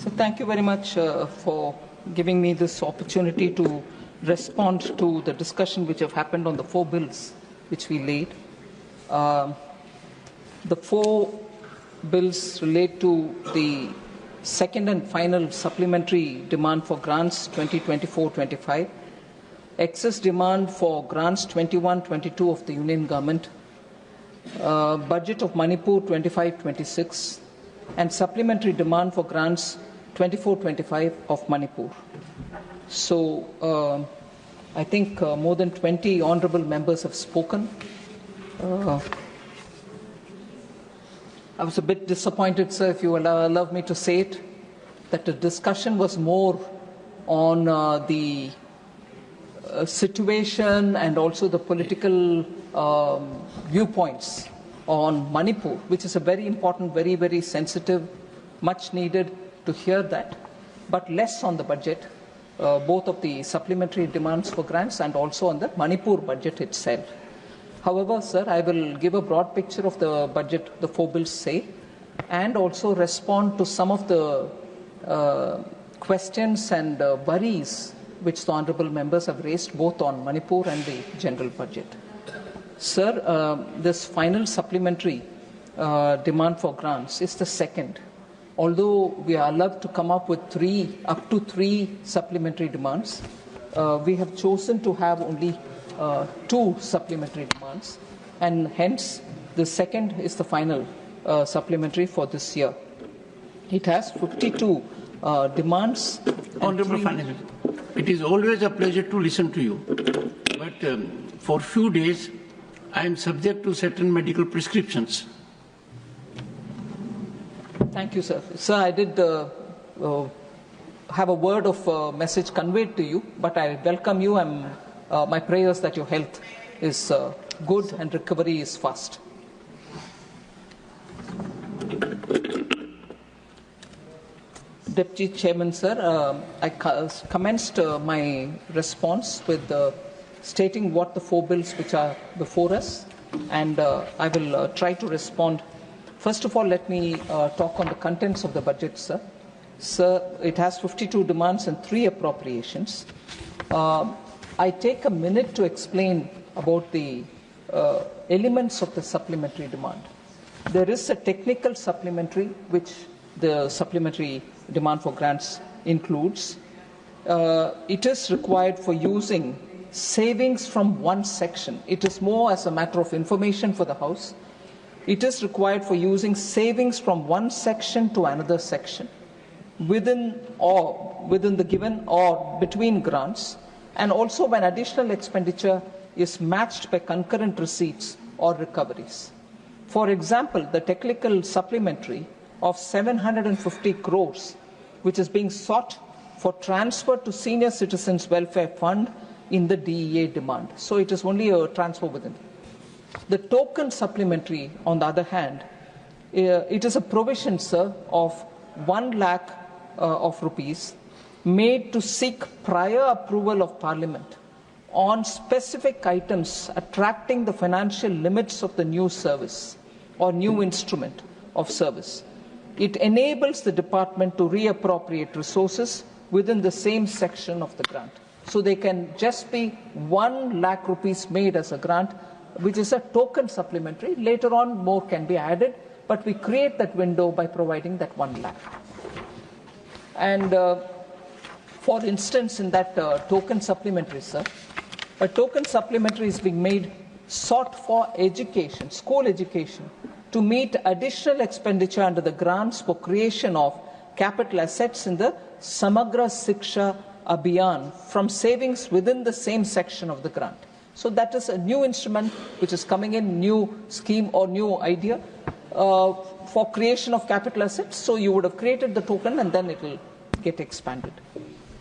So thank you very much for giving me this opportunity to respond to the discussion which have happened on the 4 bills which we laid. The 4 bills relate to the second and final supplementary demand for grants 2024-25, excess demand for grants 21-22 of the Union Government, budget of Manipur 25-26, and supplementary demand for grants 24-25 of Manipur. So I think more than 20 honourable members have spoken. I was a bit disappointed, sir, if you allow me to say it, that the discussion was more on the situation and also the political viewpoints on Manipur, which is a very important, very, very sensitive, much needed to hear that, but less on the budget, both of the supplementary demands for grants and also on the Manipur budget itself. However, sir, I will give a broad picture of the budget the 4 bills say, and also respond to some of the questions and worries which the honourable members have raised both on Manipur and the general budget. Sir, this final supplementary demand for grants is the second. Although we are allowed to come up with up to three supplementary demands, we have chosen to have only 2 supplementary demands, and hence the second is the final supplementary for this year. It has 52 demands. Honourable Finance, it is always a pleasure to listen to you, but for few days I am subject to certain medical prescriptions. Thank you, sir. Sir, I did have a word of message conveyed to you, but I welcome you and my prayers that your health is good and recovery is fast. Deputy Chairman, sir, I commenced my response with stating what the 4 bills which are before us, and I will try to respond. First of all, let me talk on the contents of the budget, sir. Sir, it has 52 demands and 3 appropriations. I take a minute to explain about the elements of the supplementary demand. There is a technical supplementary which the supplementary demand for grants includes. It is required for using savings from one section. It is more as a matter of information for the House. It is required for using savings from one section to another section within the given or between grants, and also when additional expenditure is matched by concurrent receipts or recoveries. For example, the technical supplementary of 750 crores, which is being sought for transfer to Senior Citizens Welfare Fund in the DEA demand. So it is only a transfer within. The token supplementary, on the other hand, it is a provision, sir, of 1 lakh of rupees made to seek prior approval of Parliament on specific items attracting the financial limits of the new service or new instrument of service. It enables the department to reappropriate resources within the same section of the grant. So they can just be 1 lakh rupees made as a grant, which is a token supplementary. Later on, more can be added, but we create that window by providing that 1 lakh. And for instance, in that token supplementary, sir, a token supplementary is being made sought for education, school education, to meet additional expenditure under the grants for creation of capital assets in the Samagra Shiksha Abhiyan from savings within the same section of the grant. So that is a new instrument which is coming in, new scheme or new idea for creation of capital assets. So you would have created the token and then it will get expanded.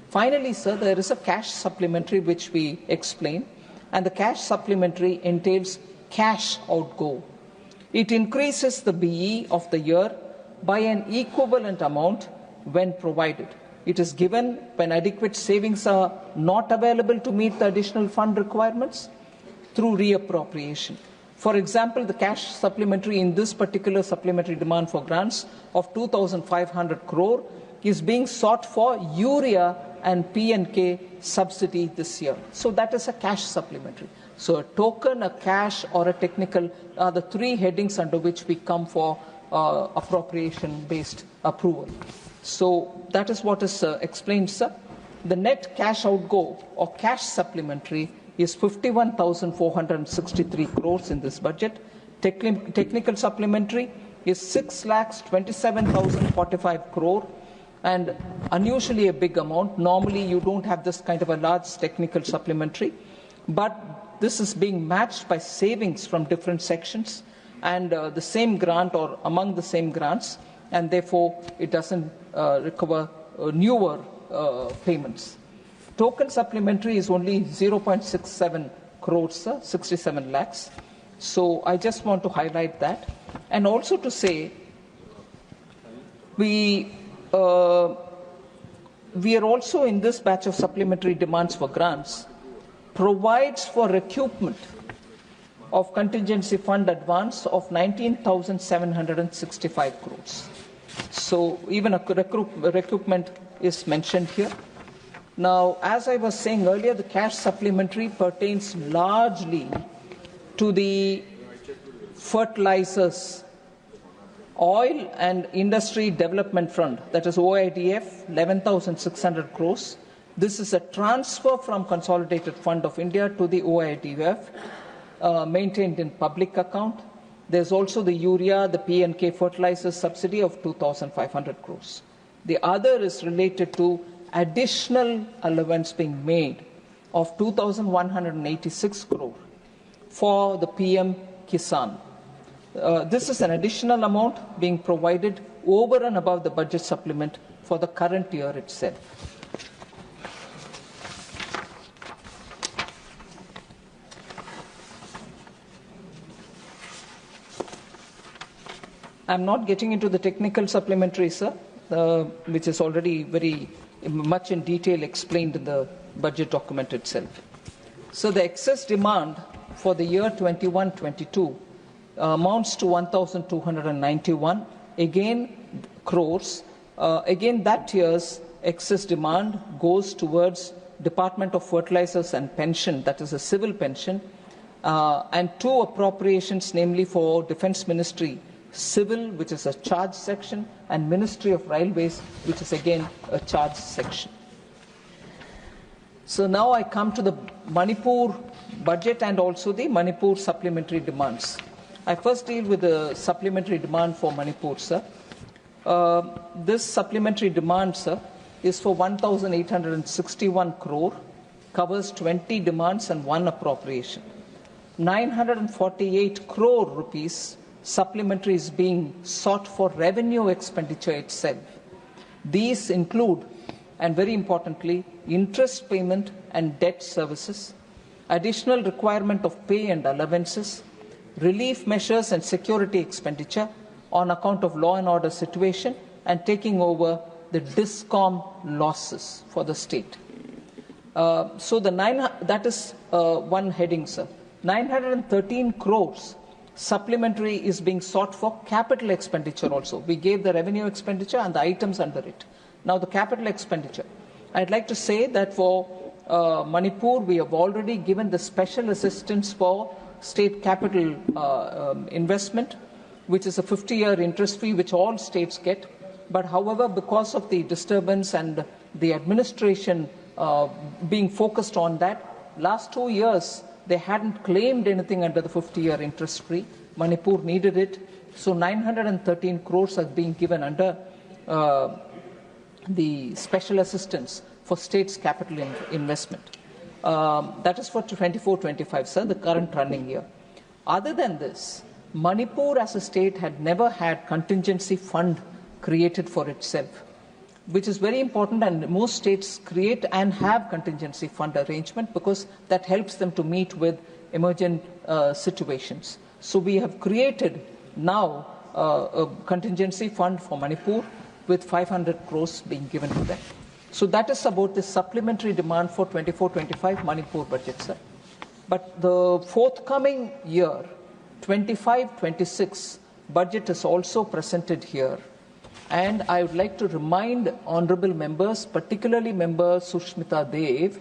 Finally, sir, there is a cash supplementary which we explain, and the cash supplementary entails cash outgo. It increases the BE of the year by an equivalent amount when provided. It is given when adequate savings are not available to meet the additional fund requirements through reappropriation. For example, the cash supplementary in this particular supplementary demand for grants of 2,500 crore is being sought for urea and P&K subsidy this year. So that is a cash supplementary. So a token, a cash, or a technical are the three headings under which we come for appropriation-based approval. So that is what is explained, sir. The net cash outgo or cash supplementary is 51,463 crores in this budget. Technical supplementary is 6,27,045 crore, and unusually a big amount. Normally you don't have this kind of a large technical supplementary, but this is being matched by savings from different sections and the same grant or among the same grants, and therefore it doesn't recover newer payments. Token supplementary is only 0.67 crores, sir, 67 lakhs. So I just want to highlight that. And also to say, we are also in this batch of supplementary demands for grants, provides for recoupment of contingency fund advance of 19,765 crores. So even a recoupment is mentioned here. Now, as I was saying earlier, the cash supplementary pertains largely to the fertilizers, oil and industry development fund, that is OIDF, 11,600 crores. This is a transfer from Consolidated Fund of India to the OIDF, maintained in public account. There's also the urea, the P&K fertilizer subsidy of 2,500 crores. The other is related to additional allowance being made of 2,186 crore for the PM Kisan. This is an additional amount being provided over and above the budget supplement for the current year itself. I'm not getting into the technical supplementary, sir, which is already very much in detail explained in the budget document itself. So the excess demand for the year 21-22 amounts to 1,291 crores. Again, that year's excess demand goes towards Department of Fertilizers and Pension, that is a civil pension, and two appropriations, namely for Defence Ministry Civil, which is a charge section, and Ministry of Railways, which is again a charge section. So now I come to the Manipur budget and also the Manipur supplementary demands. I first deal with the supplementary demand for Manipur, sir. This supplementary demand, sir, is for 1,861 crore, covers 20 demands and one appropriation. 948 crore rupees supplementary is being sought for revenue expenditure itself. These include, and very importantly, interest payment and debt services, additional requirement of pay and allowances, relief measures and security expenditure on account of law and order situation, and taking over the DISCOM losses for the state. That is one heading, sir. 913 crores supplementary is being sought for capital expenditure also. We gave the revenue expenditure and the items under it. Now the capital expenditure. I'd like to say that for Manipur, we have already given the special assistance for state capital investment, which is a 50-year interest fee, which all states get. But however, because of the disturbance and the administration being focused on that, last 2 years, they hadn't claimed anything under the 50-year interest free. Manipur needed it. So 913 crores are being given under the special assistance for states' capital investment. That is for 24-25, sir, the current running year. Other than this, Manipur as a state had never had contingency fund created for itself, which is very important, and most states create and have contingency fund arrangement because that helps them to meet with emergent situations. So we have created now a contingency fund for Manipur with 500 crores being given to them. So that is about the supplementary demand for 24-25 Manipur budget, sir. But the forthcoming year, 25-26 budget is also presented here. And I would like to remind honourable members, particularly member Sushmita Dev,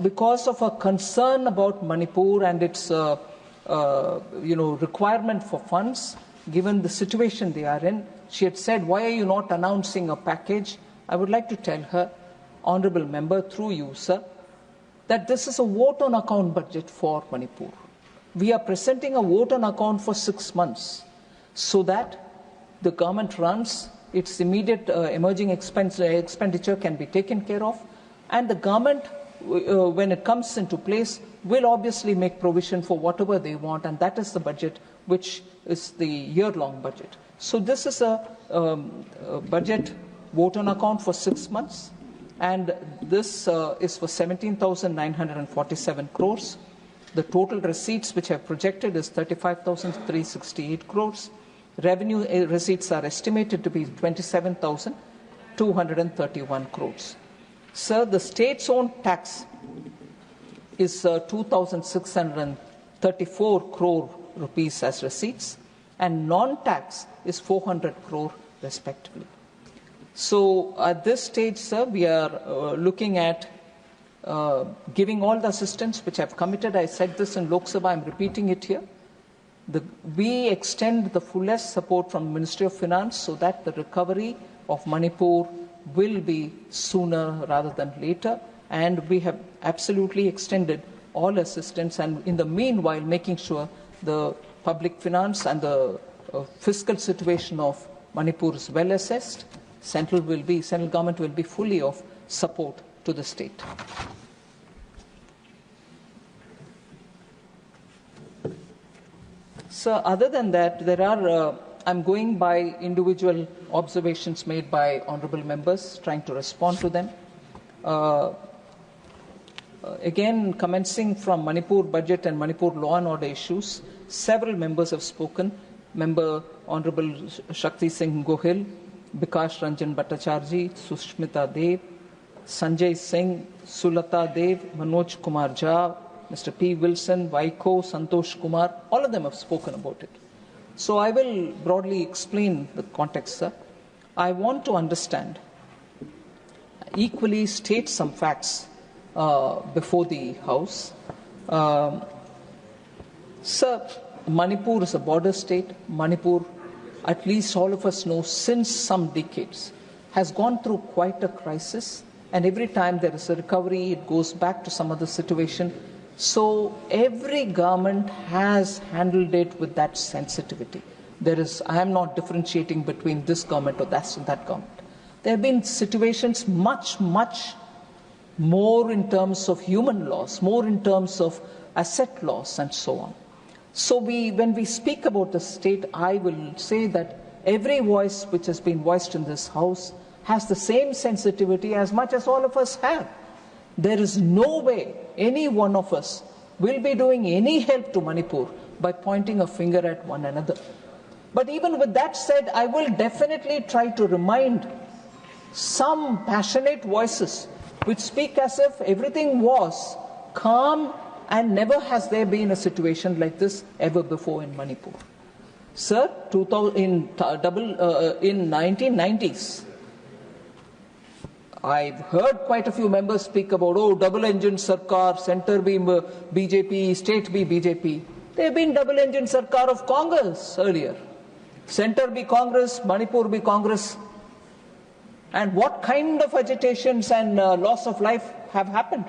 because of a concern about Manipur and its requirement for funds, given the situation they are in, she had said, why are you not announcing a package? I would like to tell her, honourable member, through you, sir, that this is a vote on account budget for Manipur. We are presenting a vote on account for 6 months so that the government runs, its immediate emerging expenditure can be taken care of, and the government, when it comes into place, will obviously make provision for whatever they want, and that is the budget, which is the year-long budget. So this is a budget vote on account for 6 months, and this is for 17,947 crores. The total receipts which I've projected is 35,368 crores. Revenue receipts are estimated to be 27,231 crores. Sir, the state's own tax is 2,634 crore rupees as receipts, and non-tax is 400 crore respectively. So at this stage, sir, we are looking at giving all the assistance which I've committed. I said this in Lok Sabha, I'm repeating it here. We extend the fullest support from the Ministry of Finance so that the recovery of Manipur will be sooner rather than later, and we have absolutely extended all assistance, and in the meanwhile making sure the public finance and the fiscal situation of Manipur is well assessed. Central government will be fully of support to the state. So other than that, there are, I'm going by individual observations made by honourable members, trying to respond to them. Again, commencing from Manipur budget and Manipur law and order issues, several members have spoken. Member Honourable Shakti Singh Gohil, Bikash Ranjan Bhattacharjee, Sushmita Dev, Sanjay Singh, Sulata Dev, Manoj Kumar Jha, Mr. P. Wilson, Vaiko, Santosh Kumar, all of them have spoken about it. So I will broadly explain the context, sir. I want to understand, equally state some facts before the House. Sir, Manipur is a border state. Manipur, at least all of us know, since some decades, has gone through quite a crisis, and every time there is a recovery, it goes back to some other situation. So every government has handled it with that sensitivity. I am not differentiating between this government or that government. There have been situations much, much more in terms of human loss, more in terms of asset loss and so on. So when we speak about the state, I will say that every voice which has been voiced in this House has the same sensitivity as much as all of us have. There is no way any one of us will be doing any help to Manipur by pointing a finger at one another. But even with that said, I will definitely try to remind some passionate voices which speak as if everything was calm and never has there been a situation like this ever before in Manipur. Sir, in 1990s, I've heard quite a few members speak about, double-engine Sarkar, center be BJP, state be BJP. There have been double-engine Sarkar of Congress earlier. Center be Congress, Manipur be Congress. And what kind of agitations and loss of life have happened?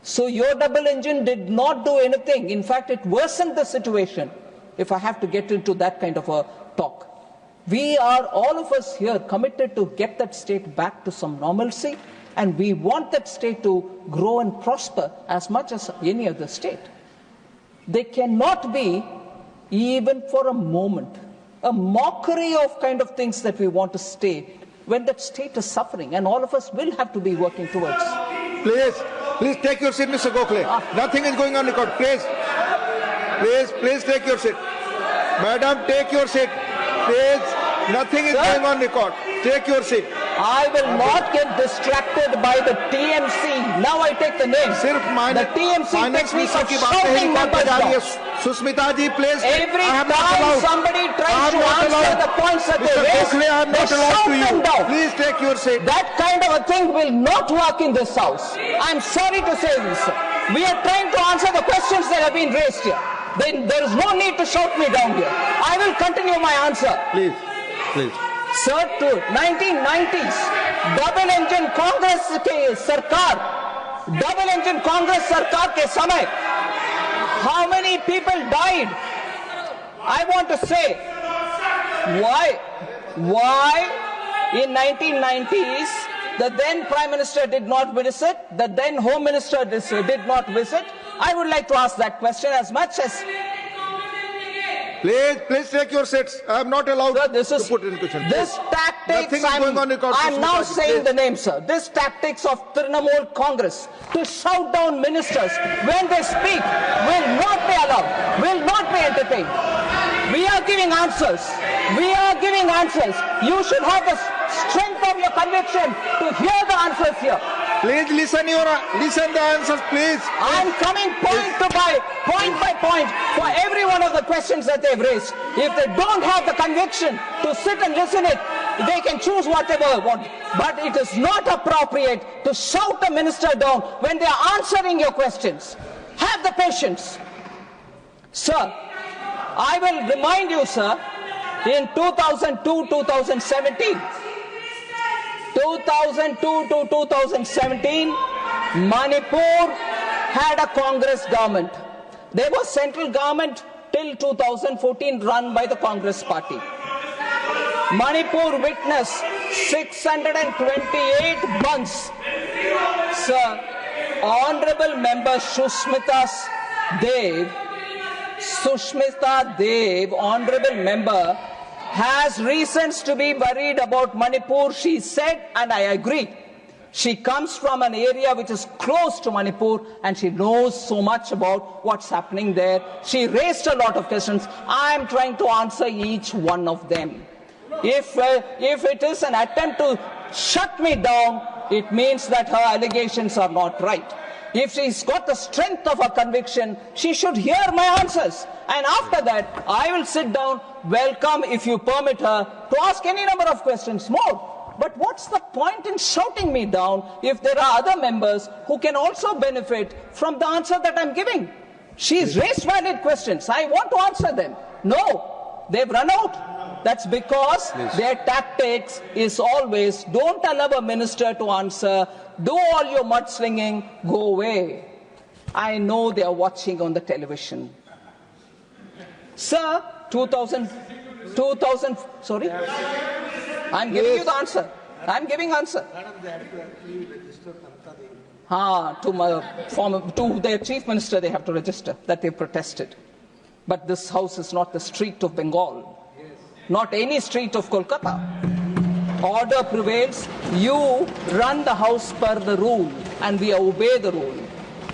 So your double engine did not do anything. In fact, it worsened the situation, if I have to get into that kind of a talk. We are, all of us here, committed to get that state back to some normalcy, and we want that state to grow and prosper as much as any other state. There cannot be, even for a moment, a mockery of kind of things that we want to state when that state is suffering, and all of us will have to be working towards. Please take your seat, Mr. Gokhale. Nothing is going on record. Please take your seat. Madam, take your seat. Please, nothing is going on record. Take your seat. I will not get distracted by the TMC. Now I take the name. The TMC technique of shouting numbers down. Susmita ji, please. Every time somebody tries to answer the points that they raise, they shout them down. Please take your seat. That kind of a thing will not work in this house. I'm sorry to say this, sir. We are trying to answer the questions that have been raised here. Then there is no need to shout me down here. I will continue my answer. Please, please. Sir, to 1990s, double-engine Congress के सरकार, double-engine Congress सरकार के समय, how many people died? I want to say, why in 1990s the then Prime Minister did not visit, the then Home Minister did not visit? I would like to ask that question as much as... Please take your seats. I am not allowed sir, to put in question. This tactics, I'm now saying the name, sir. This tactics of Trinamool Congress to shout down ministers when they speak will not be allowed, will not be entertained. We are giving answers. We are giving answers. You should have the strength of your conviction to hear the answers here. Please listen the answers, please. I'm coming point by point for every one of the questions that they've raised. If they don't have the conviction to sit and listen it, they can choose whatever they want. But it is not appropriate to shout the minister down when they are answering your questions. Have the patience. Sir, I will remind you, sir, in 2002-2017, 2002 to 2017, Manipur had a Congress government. There was central government till 2014 run by the Congress party. Manipur witnessed 628 bunds. Sir, Honorable Member Sushmita Dev, Honorable Member, has reasons to be worried about Manipur, she said, and I agree. She comes from an area which is close to Manipur and she knows so much about what's happening there. She raised a lot of questions. I am trying to answer each one of them. If it is an attempt to shut me down, it means that her allegations are not right. If she's got the strength of her conviction, she should hear my answers. And after that, I will sit down, welcome, if you permit her, to ask any number of questions more. But what's the point in shouting me down if there are other members who can also benefit from the answer that I'm giving? She's raised valid questions. I want to answer them. No, they've run out. That's because their tactics is always, don't allow a minister to answer, do all your mudslinging, go away. I know they are watching on the television. Sir, 2000, sorry? I'm giving you the answer. I'm giving answer. To their chief minister they have to register that they protested. But this house is not the street of Bengal. Not any street of Kolkata. Order prevails. You run the house per the rule and we obey the rule.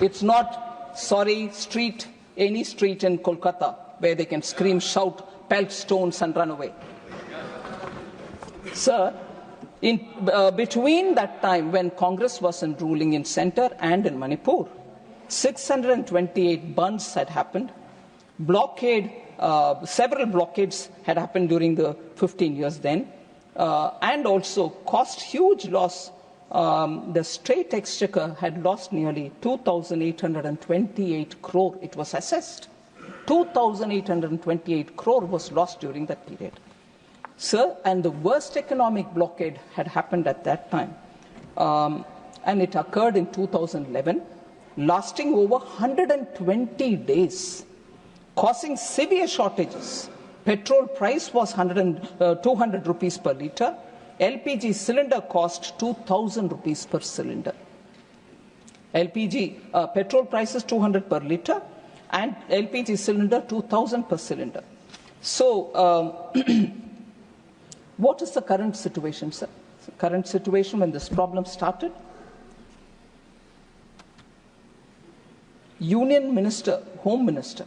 It's not, sorry, street, any street in Kolkata where they can scream, shout, pelt stones and run away. Sir, between that time when Congress was ruling in centre and in Manipur, 628 bunds had happened. Several blockades had happened during the 15 years then, and also cost huge loss. The state exchequer had lost nearly 2,828 crore. It was assessed. 2,828 crore was lost during that period. Sir, and the worst economic blockade had happened at that time. And it occurred in 2011, lasting over 120 days. Causing severe shortages. Petrol price was 200 rupees per litre. LPG cylinder cost 2,000 rupees per cylinder. Petrol price is 200 per litre and LPG cylinder 2,000 per cylinder. So, what is the current situation, sir? The current situation when this problem started? Union Minister, Home Minister,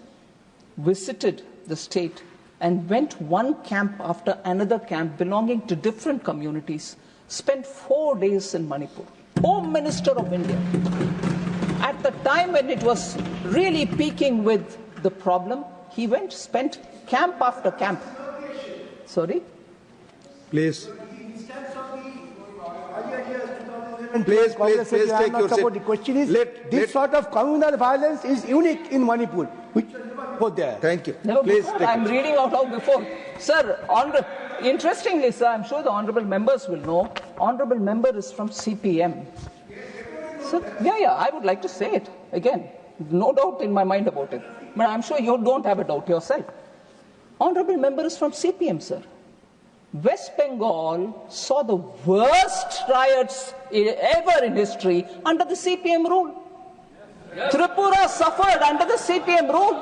visited the state and went one camp after another camp belonging to different communities, spent 4 days in Manipur. Home Minister of India. At the time when it was really peaking with the problem, he went, spent camp after camp. Sorry? Please. Please take your seat. The question is, this sort of communal violence is unique in Manipur, which was never before there. Thank you. Never Please before. take I'm reading out loud before. Sir, interestingly, sir, I'm sure the honourable members will know, honourable member is from CPM. So, yeah, I would like to say it again. No doubt in my mind about it. But I'm sure you don't have a doubt yourself. Honourable member is from CPM, sir. West Bengal saw the worst riots ever in history under the CPM rule. Tripura suffered under the CPM rule.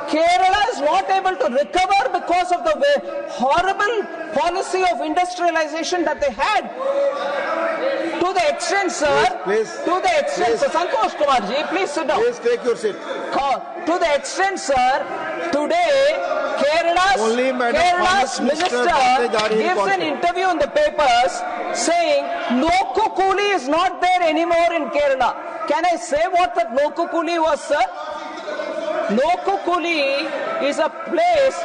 Kerala is not able to recover because of the horrible policy of industrialization that they had. To the extent, sir, please, to the extent, sir, Santosh Kumar ji, please sit down. Please take your seat. To the extent, sir, today Kerala's minister gives an interview in the papers saying Loku Kuli is not there anymore in Kerala. Can I say what that Loku Kuli was, sir? Loku Kuli is a place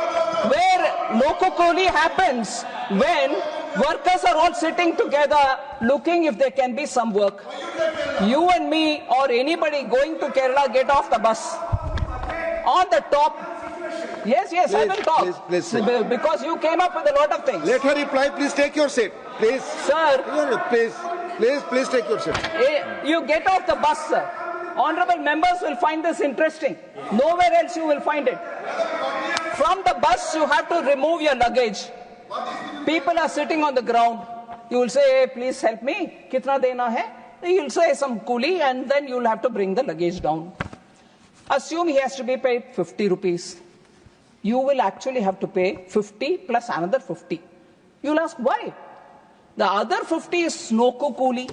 where Loku Kuli happens when workers are all sitting together looking if there can be some work. You and me or anybody going to Kerala get off the bus. On the top, yes, please, I will talk. Please, because you came up with a lot of things. Let her reply. Please take your seat. Please. Sir. Please take your seat. You get off the bus, sir. Honourable members will find this interesting. Nowhere else you will find it. From the bus, you have to remove your luggage. People are sitting on the ground. You will say, hey, please help me. Kitna dena hai? You will say some coolie and then you will have to bring the luggage down. Assume he has to be paid 50 rupees. You will actually have to pay 50 plus another 50. You will ask why? The other 50 is Noku coolie.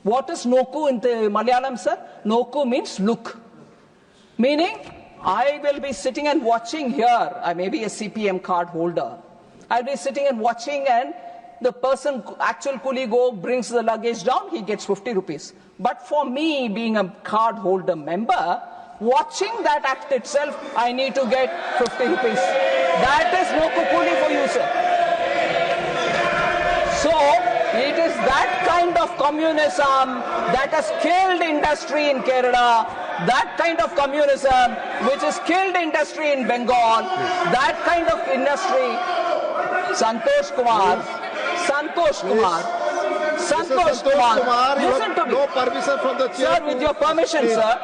What is Noku in the Malayalam, sir? Noku means look. Meaning, I will be sitting and watching here. I may be a CPM card holder. I'll be sitting and watching and the person, actual coolie brings the luggage down, he gets 50 rupees. But for me, being a card holder member, watching that act itself, I need to get 50 rupees. That is Noku coolie for you, sir. So, it is that kind of communism that has killed industry in Kerala, that kind of communism which has killed industry in Bengal, that kind of industry. Santosh Kumar, listen to me. No permission from the chair. Sir, with your permission, sir.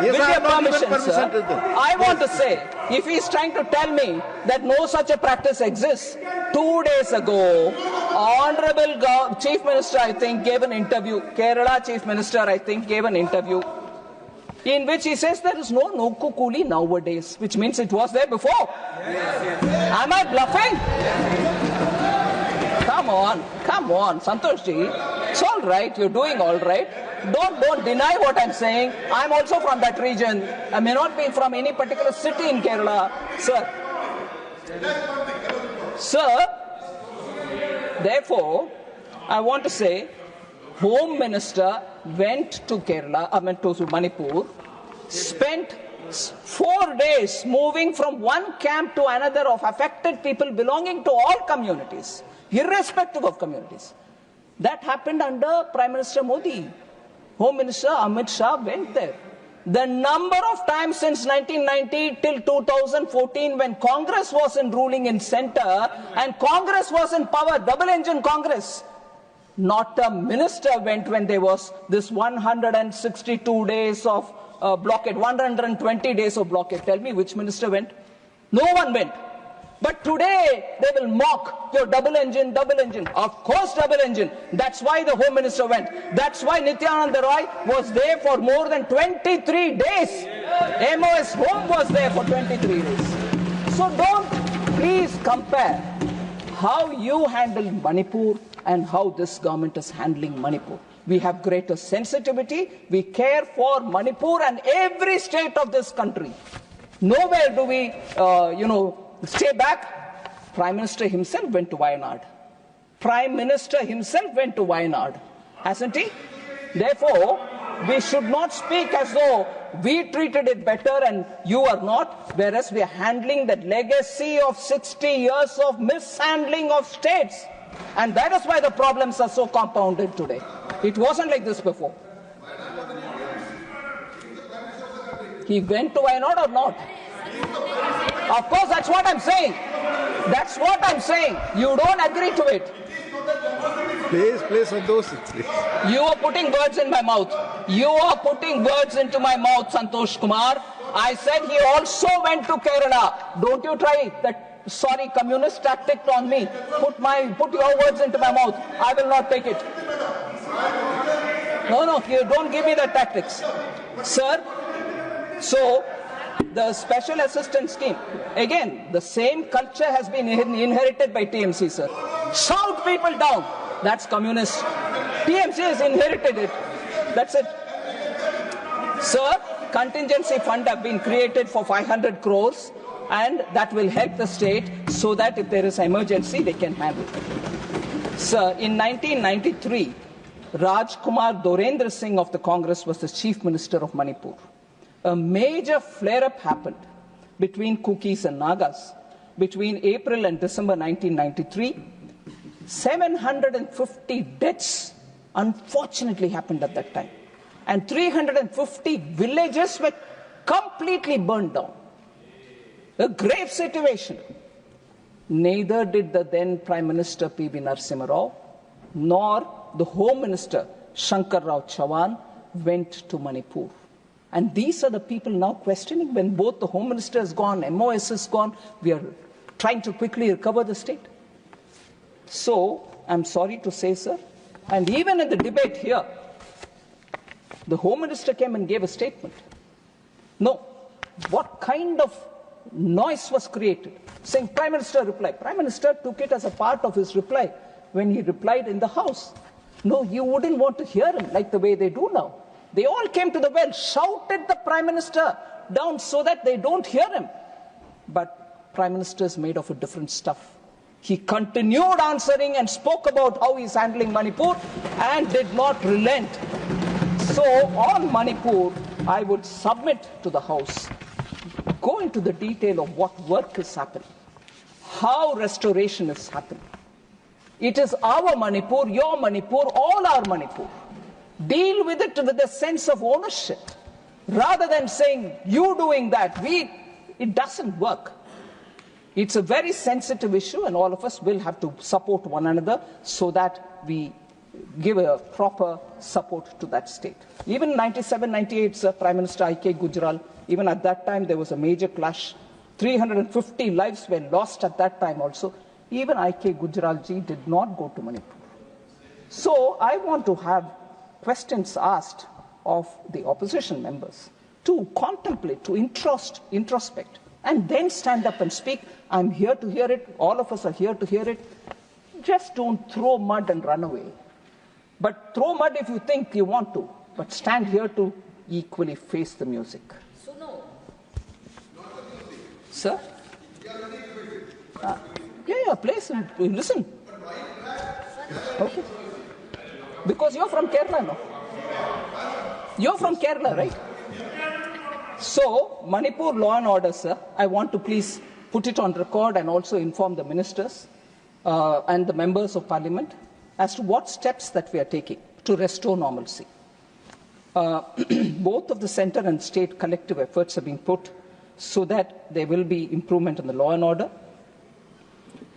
Yes, with your permission, sir. I want to say, if he is trying to tell me that no such a practice exists, 2 days ago, Honorable Chief Minister, I think, gave an interview. Kerala Chief Minister, I think, gave an interview in which he says there is no Noku coolie nowadays, which means it was there before. Yes. Am I bluffing? Come on, Santosh ji. It's all right. You're doing all right. Don't deny what I'm saying. I'm also from that region. I may not be from any particular city in Kerala, sir. Sir, therefore, I want to say, Home Minister went to Kerala, to Manipur, spent 4 days moving from one camp to another of affected people belonging to all communities, irrespective of communities. That happened under Prime Minister Modi. Home Minister Amit Shah went there. The number of times since 1990 till 2014 when Congress was in ruling in centre and Congress was in power, double engine Congress, not a minister went when there was this 162 days of blockade, 120 days of blockade. Tell me which minister went? No one went. But today they will mock your double engine. Of course double engine. That's why the Home Minister went. That's why Nityananda Roy was there for more than 23 days. MOS Home was there for 23 days. So don't please compare how you handle Manipur and how this government is handling Manipur. We have greater sensitivity. We care for Manipur and every state of this country. Nowhere do we, stay back. Prime Minister himself went to Wayanad. Prime Minister himself went to Wayanad, hasn't he? Therefore, we should not speak as though we treated it better and you are not, whereas we are handling that legacy of 60 years of mishandling of states. And that is why the problems are so compounded today. It wasn't like this before. He went to Wayanad or not? Of course, that's what I'm saying. That's what I'm saying. You don't agree to it. Please, Santosh. Please. You are putting words in my mouth. You are putting words into my mouth, Santosh Kumar. I said he also went to Kerala. Don't you try that, sorry, communist tactic on me. Put your words into my mouth. I will not take it. No, you don't give me the tactics. Sir, so the special assistance scheme, again, the same culture has been inherited by TMC, sir. Shout people down. That's communist. TMC has inherited it. That's it. Sir, contingency fund have been created for 500 crores and that will help the state so that if there is an emergency, they can handle it. Sir, in 1993, Rajkumar Dorendra Singh of the Congress was the Chief Minister of Manipur. A major flare-up happened between Kukis and Nagas between April and December 1993. 750 deaths unfortunately happened at that time. And 350 villages were completely burned down. A grave situation. Neither did the then Prime Minister P.V. Narasimha Rao nor the Home Minister Shankar Rao Chauhan went to Manipur. And these are the people now questioning when both the Home Minister is gone, MOS is gone, we are trying to quickly recover the state. So, I'm sorry to say, sir, and even in the debate here, the Home Minister came and gave a statement. No, what kind of noise was created? Saying Prime Minister replied. Prime Minister took it as a part of his reply when he replied in the House. No, you wouldn't want to hear him like the way they do now. They all came to the well, shouted the Prime Minister down so that they don't hear him. But Prime Minister is made of a different stuff. He continued answering and spoke about how he's handling Manipur and did not relent. So on Manipur, I would submit to the House, go into the detail of what work is happening, how restoration is happening. It is our Manipur, your Manipur, all our Manipur. Deal with it with a sense of ownership. Rather than saying, you doing that, it doesn't work. It's a very sensitive issue and all of us will have to support one another so that we give a proper support to that state. Even in 97, 98, Sir, Prime Minister I.K. Gujral, even at that time there was a major clash. 350 lives were lost at that time also. Even I.K. Gujral ji did not go to Manipur. So I want to have questions asked of the opposition members to contemplate, to introspect, and then stand up and speak. I'm here to hear it. All of us are here to hear it. Just don't throw mud and run away. But throw mud if you think you want to, but stand here to equally face the music. So no. Sir? Yeah, please, listen. Okay. Because you're from Kerala, no? You're from Kerala, right? So, Manipur law and order, sir, I want to please put it on record and also inform the ministers and the members of parliament as to what steps that we are taking to restore normalcy. Both of the centre and state collective efforts are being put so that there will be improvement in the law and order.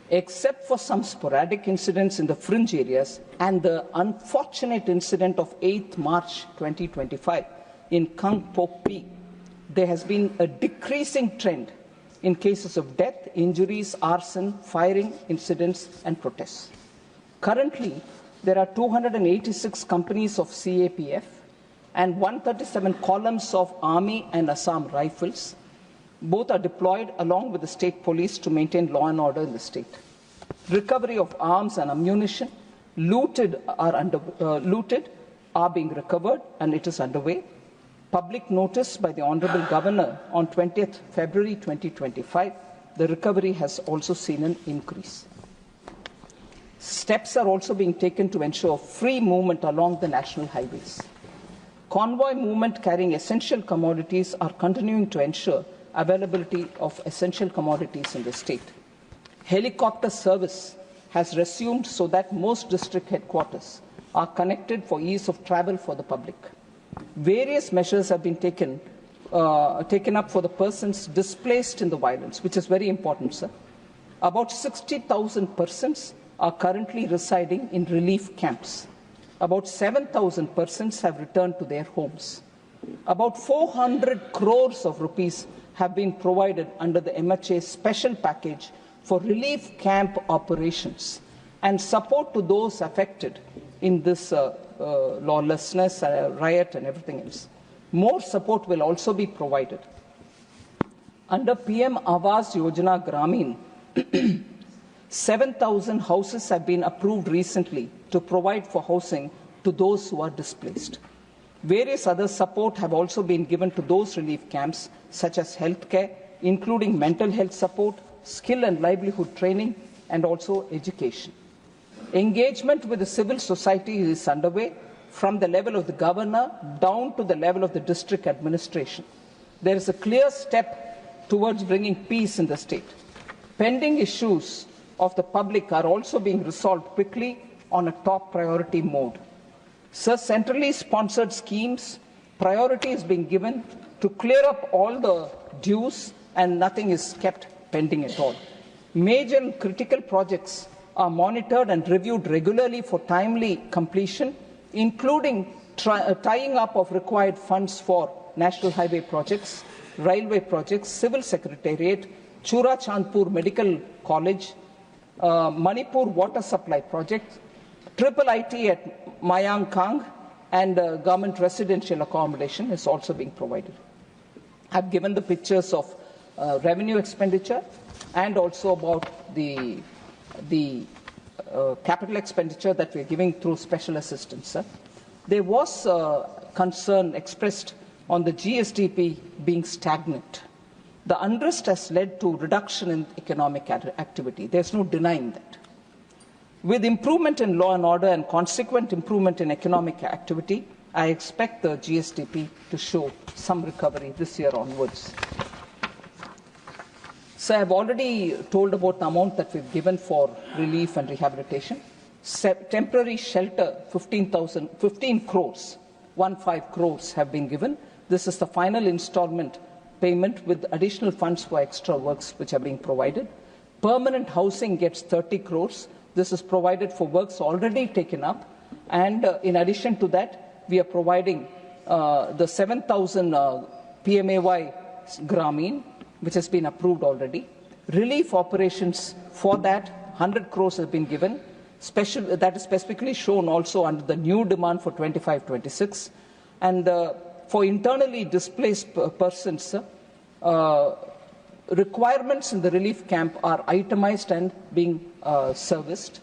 Except for some sporadic incidents in the fringe areas and the unfortunate incident of 8th March 2025 in Kangpokpi, there has been a decreasing trend in cases of death, injuries, arson, firing incidents and protests. Currently, there are 286 companies of CAPF and 137 columns of Army and Assam Rifles. Both are deployed along with the state police to maintain law and order in the state. Recovery of arms and ammunition looted are being recovered and it is underway. Public notice by the Honourable Governor on 20th February 2025, the recovery has also seen an increase. Steps are also being taken to ensure free movement along the national highways. Convoy movement carrying essential commodities are continuing to ensure availability of essential commodities in the state. Helicopter service has resumed so that most district headquarters are connected for ease of travel for the public. Various measures have been taken up for the persons displaced in the violence, which is very important, sir. About 60,000 persons are currently residing in relief camps. About 7,000 persons have returned to their homes. About 400 crores of rupees have been provided under the MHA special package for relief camp operations and support to those affected in this lawlessness, riot and everything else. More support will also be provided. Under PM Awas Yojana Gramin, 7,000 houses have been approved recently to provide for housing to those who are displaced. Various other support have also been given to those relief camps, such as healthcare, including mental health support, skill and livelihood training, and also education. Engagement with the civil society is underway from the level of the governor down to the level of the district administration. There is a clear step towards bringing peace in the state. Pending issues of the public are also being resolved quickly on a top priority mode. Centrally sponsored schemes, priority is being given to clear up all the dues and nothing is kept pending at all. Major and critical projects are monitored and reviewed regularly for timely completion, including tying up of required funds for national highway projects, railway projects, civil secretariat, Chura Chandpur Medical College, Manipur water supply project, triple IT at Mayang Kang, and government residential accommodation is also being provided. I've given the pictures of revenue expenditure and also about the capital expenditure that we're giving through special assistance. Sir. There was concern expressed on the GSDP being stagnant. The unrest has led to reduction in economic activity. There's no denying that. With improvement in law and order and consequent improvement in economic activity, I expect the GSDP to show some recovery this year onwards. So I have already told about the amount that we've given for relief and rehabilitation. Temporary shelter, 15 crores, 15 crores have been given. This is the final installment payment with additional funds for extra works which are being provided. Permanent housing gets 30 crores. This is provided for works already taken up. And in addition to that, we are providing the 7,000 PMAY Gramin, which has been approved already. Relief operations for that, 100 crores has been given. That is specifically shown also under the new demand for 25-26. And for internally displaced persons, requirements in the relief camp are itemized and being serviced.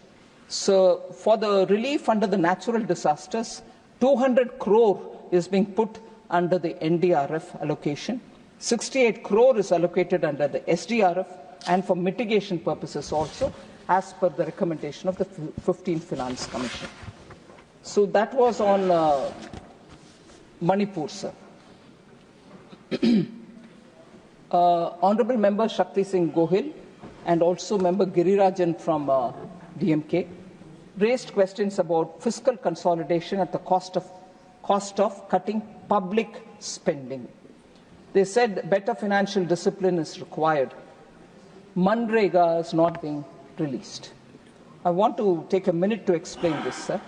So for the relief under the natural disasters, 200 crore is being put under the NDRF allocation. 68 crore is allocated under the SDRF and for mitigation purposes also, as per the recommendation of the 15th Finance Commission. So that was on Manipur, sir. Honorable Member Shakti Singh Gohil and also Member Girirajan from DMK raised questions about fiscal consolidation at the cost of cutting public spending. They said better financial discipline is required. Manrega is not being released. I want to take a minute to explain this, sir.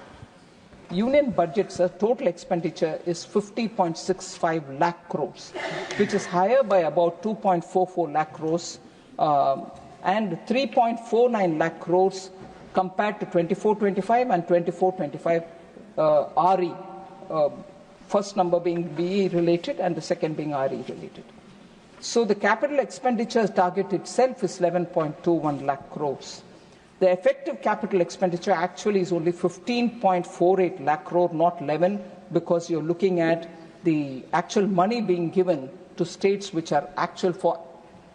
Union budget, sir, total expenditure is 50.65 lakh crores, which is higher by about 2.44 lakh crores and 3.49 lakh crores compared to 24-25 and 24-25 RE, first number being BE related and the second being RE related. So the capital expenditure target itself is 11.21 lakh crores. The effective capital expenditure actually is only 15.48 lakh crore, not 11, because you're looking at the actual money being given to states which are actual for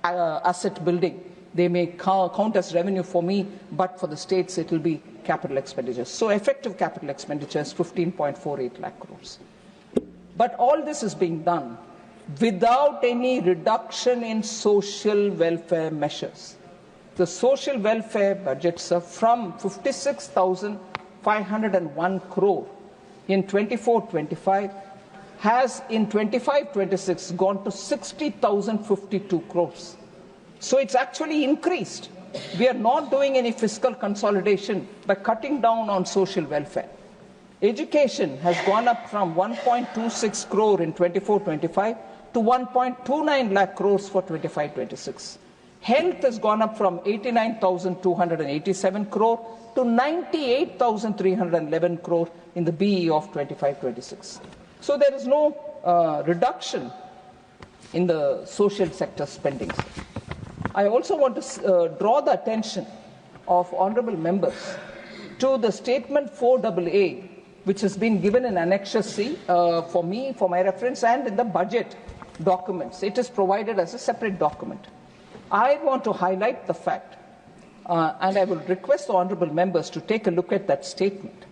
asset building. They may count as revenue for me, but for the states it will be capital expenditures. So effective capital expenditure is 15.48 lakh crores. But all this is being done without any reduction in social welfare measures. The social welfare budgets are from 56,501 crore in 24-25 has in 25-26 gone to 60,052 crores. So it's actually increased. We are not doing any fiscal consolidation by cutting down on social welfare. Education has gone up from 1.26 crore in 24-25 to 1.29 lakh crores for 25-26. Health has gone up from 89,287 crore to 98,311 crore in the BE of 25-26. So there is no reduction in the social sector spending. I also want to draw the attention of honourable members to the statement 4AA, which has been given in Annexure C for me, for my reference, and in the budget documents. It is provided as a separate document. I want to highlight the fact, and I will request the honourable members to take a look at that statement.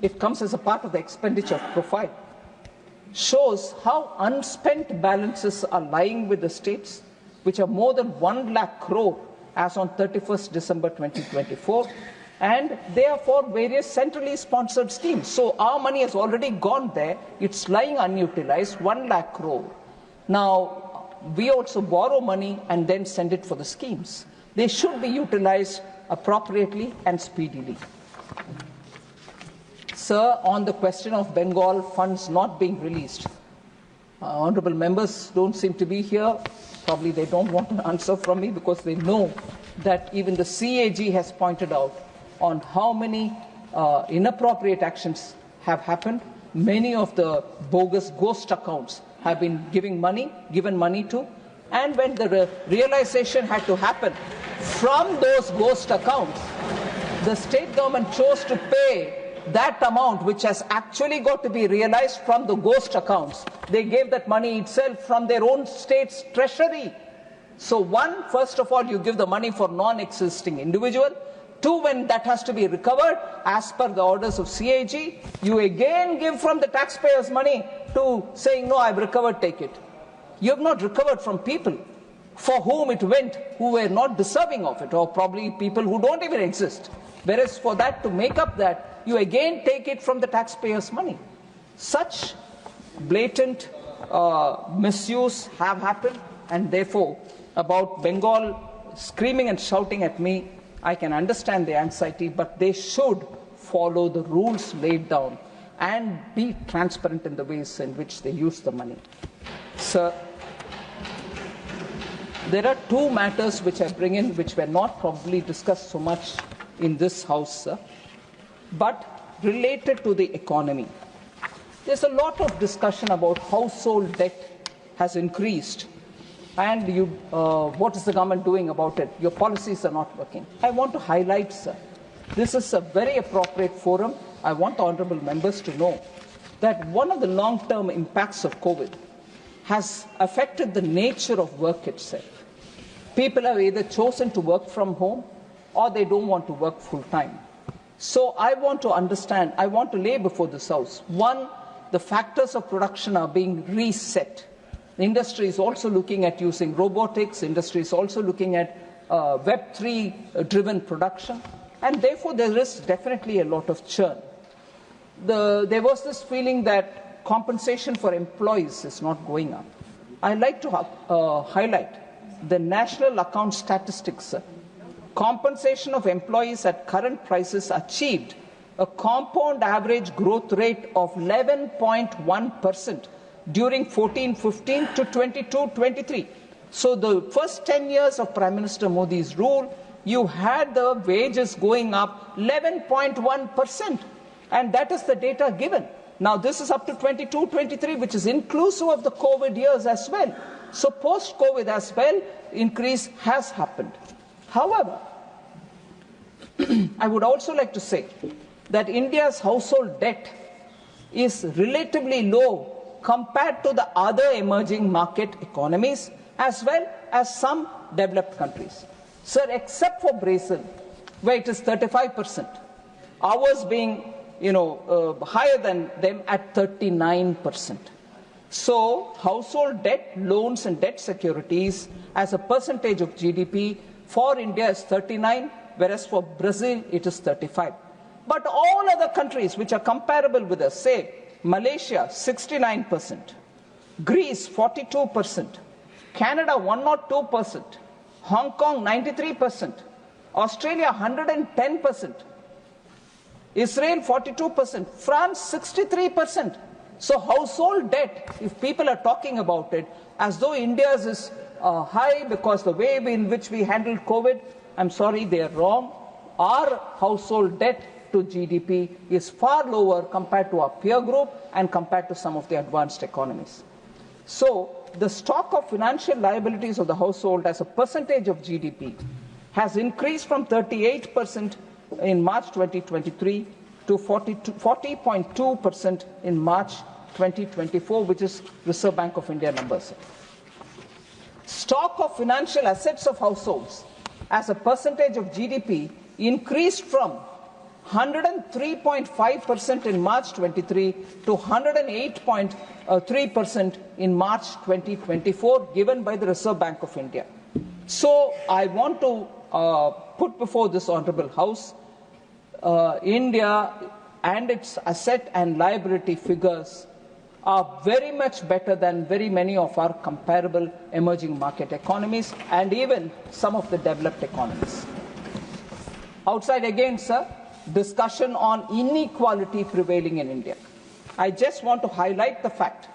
It comes as a part of the expenditure profile, shows how unspent balances are lying with the states, which are more than 1 lakh crore as on 31st December 2024, and they are for various centrally sponsored schemes. So our money has already gone there. It's lying unutilized, 1 lakh crore. Now, we also borrow money and then send it for the schemes. They should be utilized appropriately and speedily. Sir, on the question of Bengal funds not being released, honourable members don't seem to be here. Probably they don't want an answer from me because they know that even the CAG has pointed out on how many inappropriate actions have happened. Many of the bogus ghost accounts have been given money to, and when the realization had to happen from those ghost accounts, the state government chose to pay that amount which has actually got to be realized from the ghost accounts. They gave that money itself from their own state's treasury. So one, first of all, you give the money for non-existing individual. Two, when that has to be recovered as per the orders of CAG, you again give from the taxpayers' money to saying, no, I've recovered, take it. You have not recovered from people for whom it went, who were not deserving of it, or probably people who don't even exist. Whereas for that, to make up that, you again take it from the taxpayers' money. Such blatant misuse have happened, and therefore, about Bengal screaming and shouting at me, I can understand the anxiety, but they should follow the rules laid down and be transparent in the ways in which they use the money. Sir, there are two matters which I bring in which were not probably discussed so much in this House, sir, but related to the economy. There's a lot of discussion about household debt has increased, and what is the government doing about it? Your policies are not working. I want to highlight, sir, this is a very appropriate forum. I want the honourable members to know that one of the long-term impacts of COVID has affected the nature of work itself. People have either chosen to work from home or they don't want to work full-time. So I want to understand, I want to lay before this House, one, the factors of production are being reset. The industry is also looking at using robotics. Industry is also looking at Web3-driven production. And therefore, there is definitely a lot of churn. There was this feeling that compensation for employees is not going up. I'd like to highlight the national account statistics. Compensation of employees at current prices achieved a compound average growth rate of 11.1% during 14-15 to 22-23. So the first 10 years of Prime Minister Modi's rule, you had the wages going up 11.1%. And that is the data given. Now this is up to 22-23, which is inclusive of the COVID years as well. So post-COVID as well, increase has happened. However, I would also like to say that India's household debt is relatively low compared to the other emerging market economies as well as some developed countries. Sir, except for Brazil, where it is 35%. Ours being, higher than them at 39%. So, household debt, loans and debt securities as a percentage of GDP for India is 39, whereas for Brazil it is 35. But all other countries which are comparable with us, say Malaysia 69%, Greece 42%, Canada 102%, Hong Kong 93%, Australia 110%, Israel 42%, France 63%. So household debt, if people are talking about it as though India's is high because the way in which we handled COVID, I'm sorry, they are wrong. Our household debt to GDP is far lower compared to our peer group and compared to some of the advanced economies. So the stock of financial liabilities of the household as a percentage of GDP has increased from 38% in March 2023 to 40.2% in March 2024, which is Reserve Bank of India numbers. Stock of financial assets of households as a percentage of GDP increased from 103.5% in March 23 to 108.3% in March 2024, given by the Reserve Bank of India. So I want to put before this Honourable House India and its asset and liability figures are very much better than very many of our comparable emerging market economies and even some of the developed economies. Outside again, sir, discussion on inequality prevailing in India. I just want to highlight the fact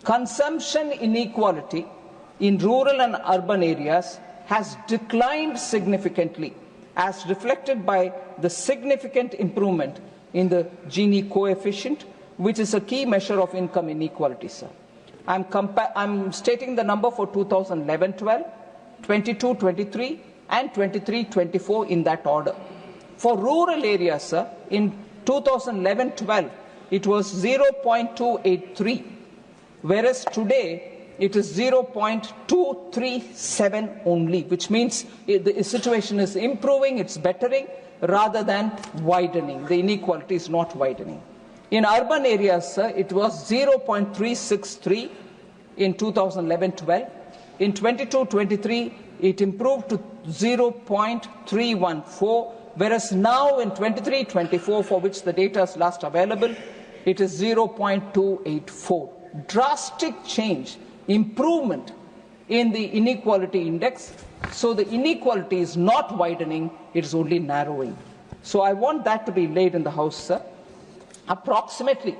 consumption inequality in rural and urban areas has declined significantly, as reflected by the significant improvement in the Gini coefficient, which is a key measure of income inequality, sir. I'm stating the number for 2011-12, 22-23, and 23-24 in that order. For rural areas, sir, in 2011-12, it was 0.283, whereas today it is 0.237 only, which means the situation is improving, it's bettering, rather than widening. The inequality is not widening. In urban areas, sir, it was 0.363 in 2011-12. In 22-23, it improved to 0.314, whereas now in 23-24, for which the data is last available, it is 0.284. Drastic change, improvement in the inequality index. So the inequality is not widening, it is only narrowing. So I want that to be laid in the House, sir. Approximately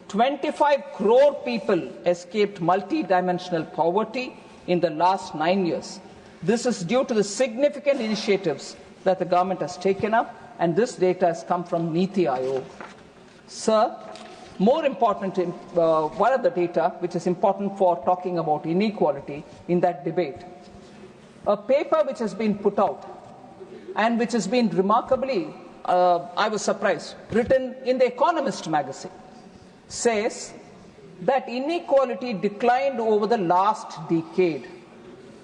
25 crore people escaped multi-dimensional poverty in the last 9 years. This is due to the significant initiatives that the government has taken up, and this data has come from Niti Aayog. Sir, more important, one of the data which is important for talking about inequality in that debate, a paper which has been put out and which has been remarkably, I was surprised, written in the Economist magazine, says that inequality declined over the last decade.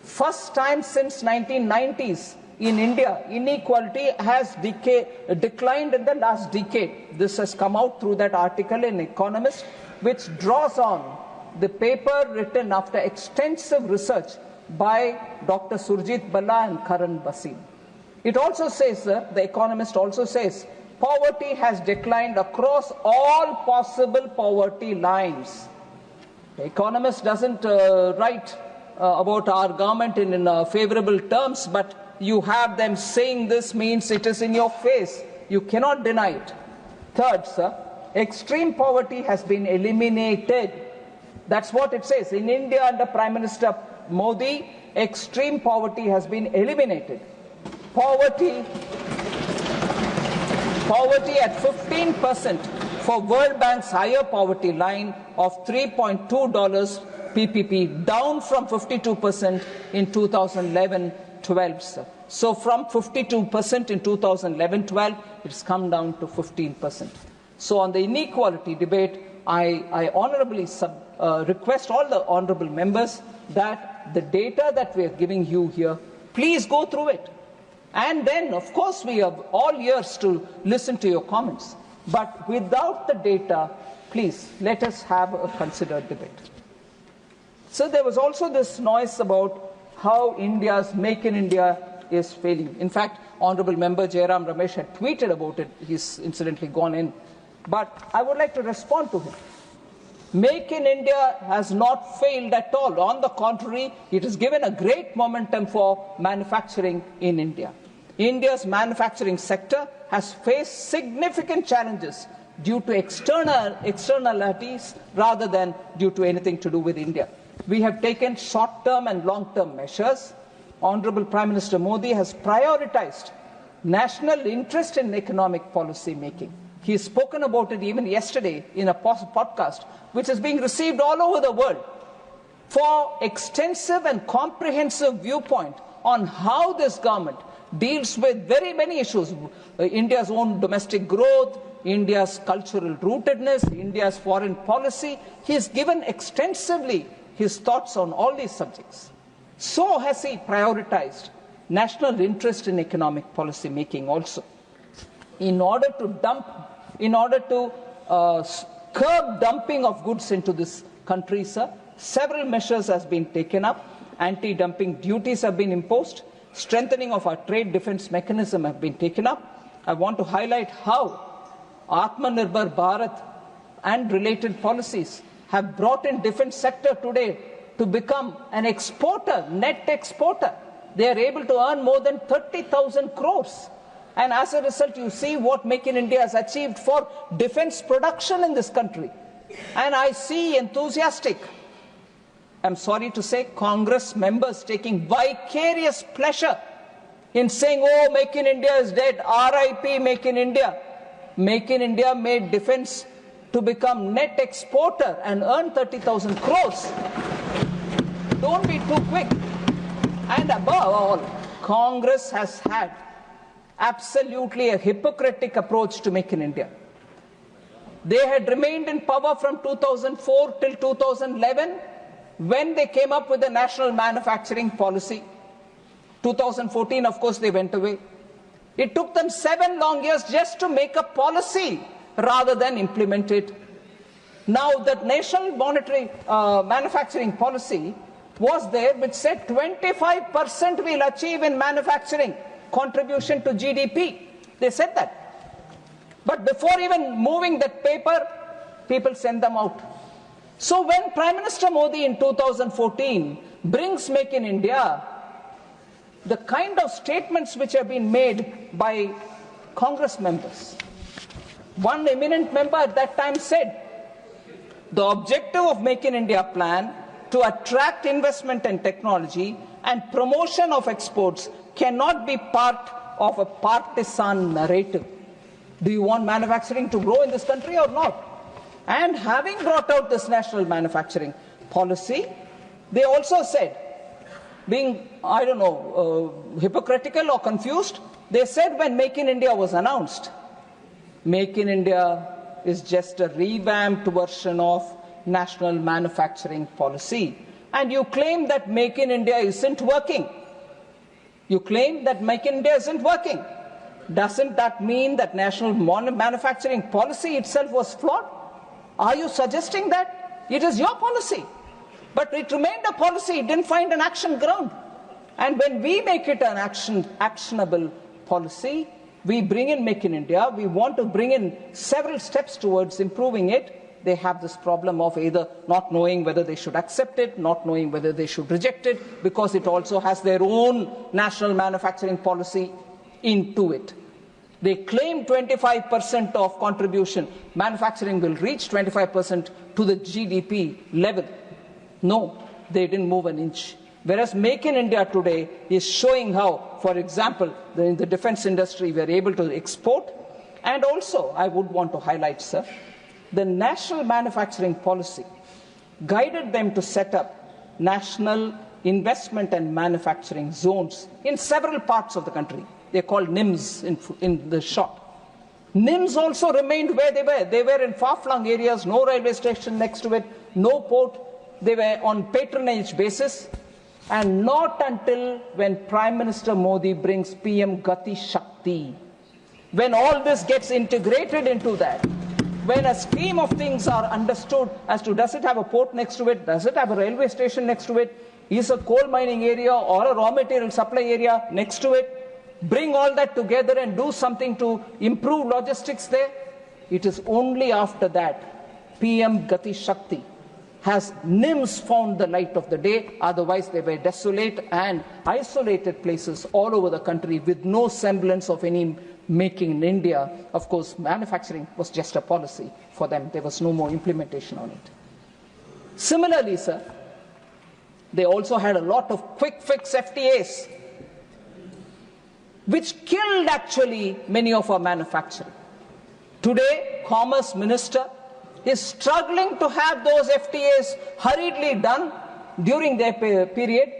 First time since 1990s in India, inequality has declined in the last decade. This has come out through that article in Economist, which draws on the paper written after extensive research by Dr. Surjit Balla and Karan Basim. It also says, the Economist also says, poverty has declined across all possible poverty lines. The Economist doesn't write about our government in favorable terms, but you have them saying this means it is in your face. You cannot deny it. Third, sir, extreme poverty has been eliminated. That's what it says. In India, under Prime Minister Modi, extreme poverty has been eliminated. Poverty at 15% for World Bank's higher poverty line of $3.2 PPP, down from 52% in 2011-12, sir. So from 52% in 2011-12, it's come down to 15%. So on the inequality debate, I honorably request all the honorable members that the data that we are giving you here, please go through it And then, of course, we have all ears to listen to your comments. But without the data, please, let us have a considered debate. So there was also this noise about how India's Make in India is failing. In fact, Honourable Member Jairam Ramesh had tweeted about it. He's incidentally gone in. But I would like to respond to him. Make in India has not failed at all. On the contrary, it has given a great momentum for manufacturing in India. India's manufacturing sector has faced significant challenges due to externalities rather than due to anything to do with India. We have taken short-term and long-term measures. Honourable Prime Minister Modi has prioritized national interest in economic policy making. He has spoken about it even yesterday in a podcast, which is being received all over the world, for extensive and comprehensive viewpoint on how this government deals with very many issues. India's own domestic growth, India's cultural rootedness, India's foreign policy. He has given extensively his thoughts on all these subjects. So has he prioritized national interest in economic policy making also. In order to curb dumping of goods into this country, sir, several measures have been taken up. Anti-dumping duties have been imposed. Strengthening of our trade defence mechanism have been taken up. I want to highlight how Atmanirbhar Bharat and related policies have brought in defence sector today to become an exporter, net exporter. They are able to earn more than 30,000 crores. And as a result, you see what Make in India has achieved for defence production in this country. And I see enthusiastic, I'm sorry to say, Congress members taking vicarious pleasure in saying, oh, Make in India is dead, RIP Make in India. Make in India made defence to become net exporter and earn 30,000 crores. Don't be too quick. And above all, Congress has had absolutely a hypocritical approach to Make in India. They had remained in power from 2004 till 2011 when they came up with the national manufacturing policy. 2014, of course, they went away. It took them 7 long years just to make a policy rather than implement it. Now, that national manufacturing policy was there, which said 25% we'll achieve in manufacturing contribution to GDP. They said that. But before even moving that paper, people send them out. So when Prime Minister Modi in 2014 brings Make in India, the kind of statements which have been made by Congress members, one eminent member at that time said, the objective of Make in India plan to attract investment and technology and promotion of exports cannot be part of a partisan narrative. Do you want manufacturing to grow in this country or not? And having brought out this national manufacturing policy, they also said, being, I don't know, hypocritical or confused, they said when Make in India was announced, Make in India is just a revamped version of national manufacturing policy. And you claim that Make in India isn't working. You claim that Make in India isn't working. Doesn't that mean that national manufacturing policy itself was flawed? Are you suggesting that? It is your policy. But it remained a policy, it didn't find an action ground. And when we make it an actionable policy, we bring in Make in India, we want to bring in several steps towards improving it. They have this problem of either not knowing whether they should accept it, not knowing whether they should reject it, because it also has their own national manufacturing policy into it. They claim 25% of contribution. Manufacturing will reach 25% to the GDP level. No, they didn't move an inch. Whereas Make in India today is showing how, for example, in the defense industry, we are able to export. And also, I would want to highlight, sir, the national manufacturing policy guided them to set up national investment and manufacturing zones in several parts of the country. They're called NIMS in the short. NIMS also remained where they were. They were in far-flung areas, no railway station next to it, no port. They were on patronage basis. And not until when Prime Minister Modi brings PM Gati Shakti, when all this gets integrated into that, when a scheme of things are understood as to does it have a port next to it, does it have a railway station next to it, is a coal mining area or a raw material supply area next to it, bring all that together and do something to improve logistics there. It is only after that PM Gati Shakti has NIMS found the light of the day. Otherwise they were desolate and isolated places all over the country with no semblance of any making in India. Of course, manufacturing was just a policy for them. There was no more implementation on it. Similarly, sir, they also had a lot of quick fix FTAs, which killed actually many of our manufacturing. Today, Commerce Minister is struggling to have those FTAs hurriedly done during their period,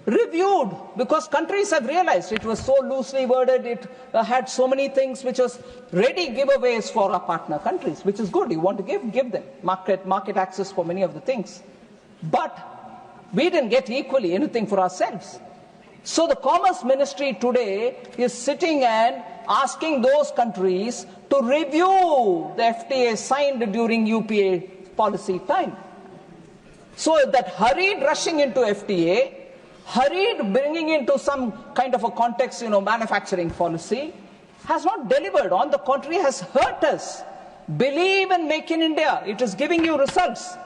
reviewed, because countries have realized it was so loosely worded, it had so many things which was ready giveaways for our partner countries, which is good. You want to give them market access for many of the things. But we didn't get equally anything for ourselves. So the Commerce Ministry today is sitting and asking those countries to review the FTA signed during UPA policy time. So that hurried rushing into FTA, hurried bringing into some kind of a context, manufacturing policy, has not delivered. On the contrary, has hurt us. Believe in Make in India. It is giving you results.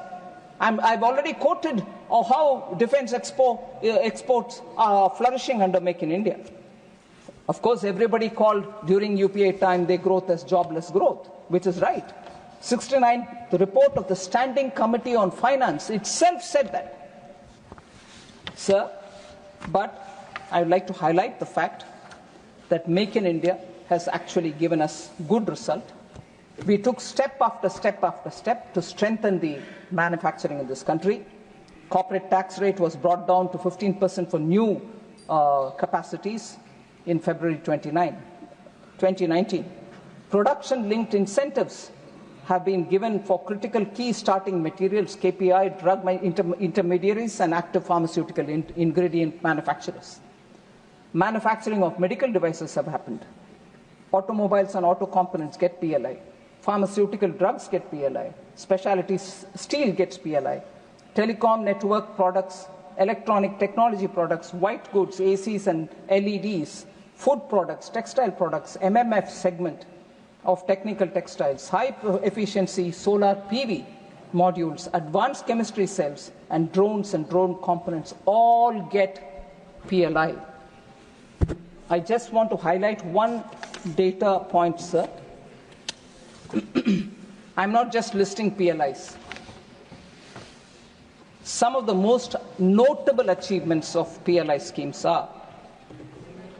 I've already quoted how defense exports are flourishing under Make in India. Of course, everybody called during UPA time their growth as jobless growth, which is right. 69, the report of the Standing Committee on Finance itself said that. Sir, but I would like to highlight the fact that Make in India has actually given us good result. We took step after step after step to strengthen the manufacturing in this country. Corporate tax rate was brought down to 15% for new capacities in February 2019. Production-linked incentives have been given for critical key starting materials, KPI, drug intermediaries, and active pharmaceutical ingredient manufacturers. Manufacturing of medical devices have happened. Automobiles and auto components get PLI. Pharmaceutical drugs get PLI. Specialty steel gets PLI. Telecom network products, electronic technology products, white goods, ACs and LEDs, food products, textile products, MMF segment of technical textiles, high efficiency solar PV modules, advanced chemistry cells, and drones and drone components all get PLI. I just want to highlight one data point, sir. I'm not just listing PLIs. Some of the most notable achievements of PLI schemes are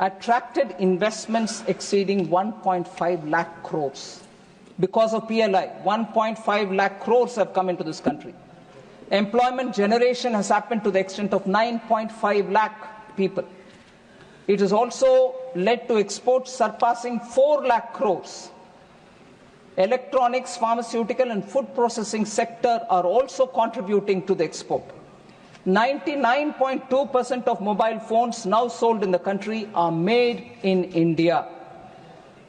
attracted investments exceeding 1.5 lakh crores. Because of PLI, 1.5 lakh crores have come into this country. Employment generation has happened to the extent of 9.5 lakh people. It has also led to exports surpassing 4 lakh crores. Electronics, pharmaceutical and food processing sector are also contributing to the export. 99.2% of mobile phones now sold in the country are made in India.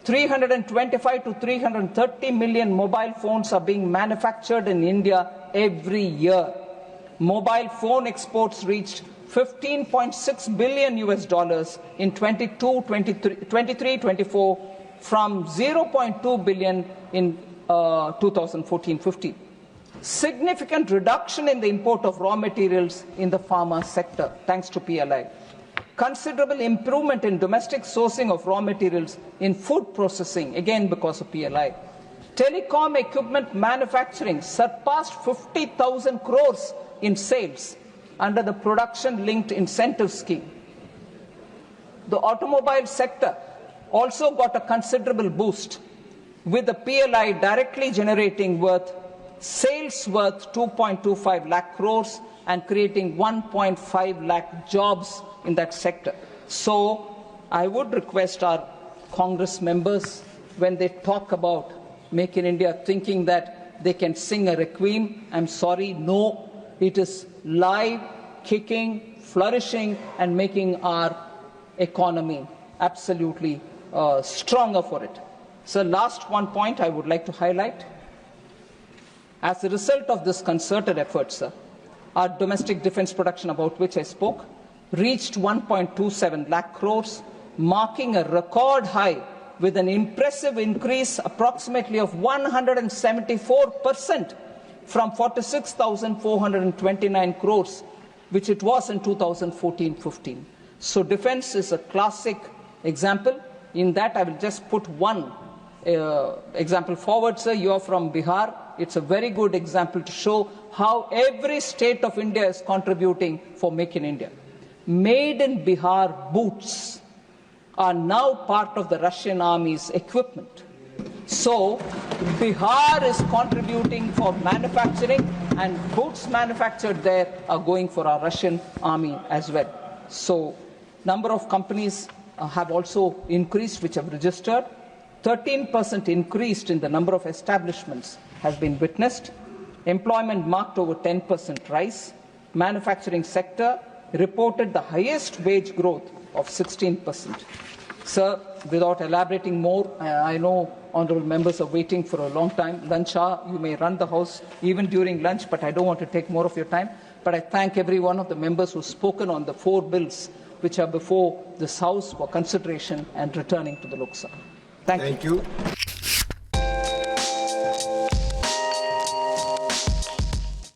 325 to 330 million mobile phones are being manufactured in India every year. Mobile phone exports reached $15.6 billion in 23-24 from 0.2 billion in 2014-15. Significant reduction in the import of raw materials in the pharma sector, thanks to PLI. Considerable improvement in domestic sourcing of raw materials in food processing, again because of PLI. Telecom equipment manufacturing surpassed 50,000 crores in sales under the production-linked incentive scheme. The automobile sector also got a considerable boost, with the PLI directly generating sales worth 2.25 lakh crores and creating 1.5 lakh jobs in that sector. So I would request our Congress members, when they talk about Make in India, thinking that they can sing a requiem, I'm sorry, no, it is live kicking, flourishing, and making our economy absolutely stronger for it. So last one point I would like to highlight. As a result of this concerted effort, sir, our domestic defence production, about which I spoke, reached 1.27 lakh crores, marking a record high with an impressive increase approximately of 174% from 46,429 crores, which it was in 2014-15. So defence is a classic example. In that, I will just put one example forward, sir. You are from Bihar. It's a very good example to show how every state of India is contributing for Make in India. Made in Bihar boots are now part of the Russian army's equipment. So Bihar is contributing for manufacturing, and boots manufactured there are going for our Russian army as well. So number of companies have also increased, which have registered. 13% increased in the number of establishments has been witnessed. Employment marked over 10% rise. Manufacturing sector reported the highest wage growth of 16%. Sir, without elaborating more, I know honourable members are waiting for a long time. Lunch hour, you may run the House even during lunch, but I don't want to take more of your time. But I thank every one of the members who have spoken on the 4 bills which are before this House for consideration and returning to the Lok Sabha. Thank you.